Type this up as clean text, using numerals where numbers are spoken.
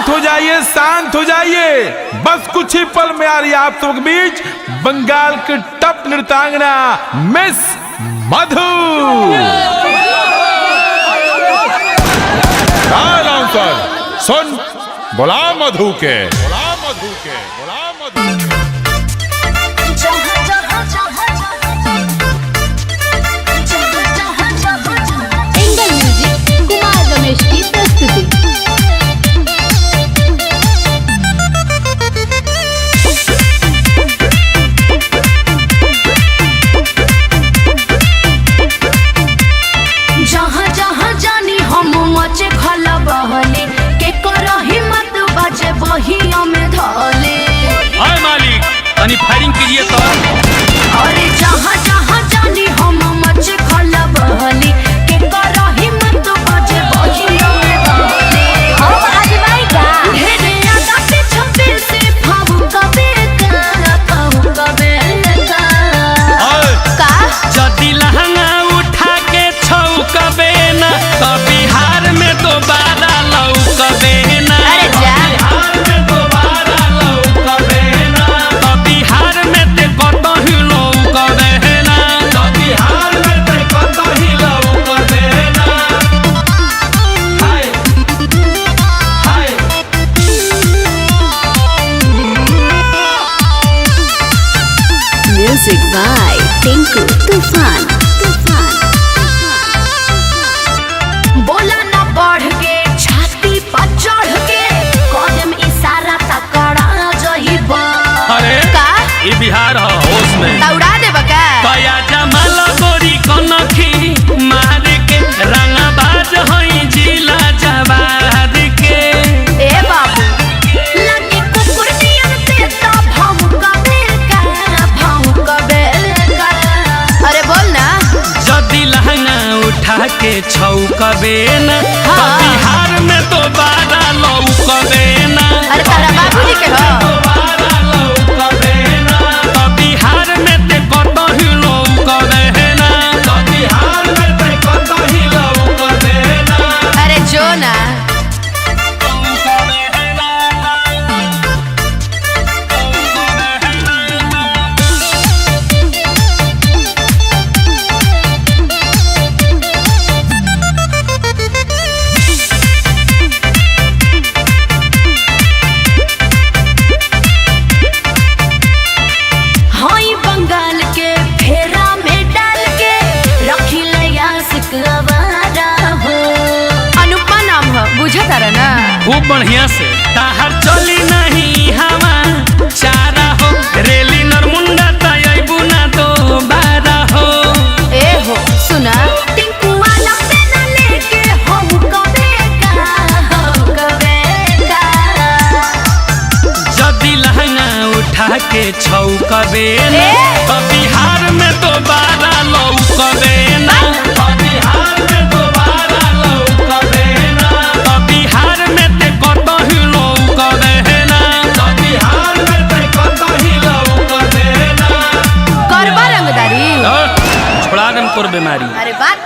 शांत हो जाइए। बस कुछ ही पल में आ रही है आप सबके बीच बंगाल की टॉप नृत्यांगना मिस मधु। सुन बोला मधु के, बोला मधु के, बोला मधु। एंगल म्यूजिक कुमार रमेश की प्रस्तुति। जहाँ जहाँ जानी हम मचे खला बहले के करो हिम्मत बचे बहिया में धले। हाय मालिक तनी फायरिंग कीजिए तो। अरे जहाँ जहाँ जानी हम मचे खला बहले के करो हिम्मत बचे बहिया में धले। हम आज भाई का ढेरे आगा पीछे फिर से भावु कबे का का जदी लहंगा उठा के छौकबे ना तो बिहार में दोबारा लौकबे ना। अरे जा बिहार में दोबारा लौकबे ना तो बिहार में ते कतही लौकबे ना। तो बिहार में ते कतही लौकबे ना। हाय हाय म्यूजिक बाय टिंकू तूफान। बोला ना बढ़ के छाती पर चढ़ के कदम इशारा तकड़ा जइबा। अरे का ई बिहार हो होश में दौड़ा दे बका कया जमाल गोरी कनखी मार के रंगबाज हई जिला जवार के। ए बाबू लगे कुकुर नियन से ता भौंकबे का। अरे बोल ना जदी लहंगा उठा के छौकबे ना तो हाँ। बिहार में दोबारा लौकबे ना। अरे तारा बाबूजी के हो दोबारा लौकबे ना तो बिहार में ते कतही लौकबे ना। तो बिहार में ते कतही लौकबे ना। अरे जो ना हई बंगाल के फेरा में डाल के रखी लया सिकवारा हो। अनुपमा नाम हो बुझा तारा ना। खूब बढ़िया से ताहर चली नहीं हवा चारा हो रेली नरमुंडा तयबू ना दोबारा हो। ए हो सुना टिंकू वाला पेना लेके भौंकबे का। जदी लहंगा उठा के छौकबे ना ए! तो बिहार में दोबारा लौकबे ना। तो बिहार में दोबारा लौकबे ना। तो बिहार में ते कतही लौकबे ना। तो बिहार में ते कतही लौकबे ना। करबा रंगदारी छोड़ा देम तोर बीमारी। अरे बात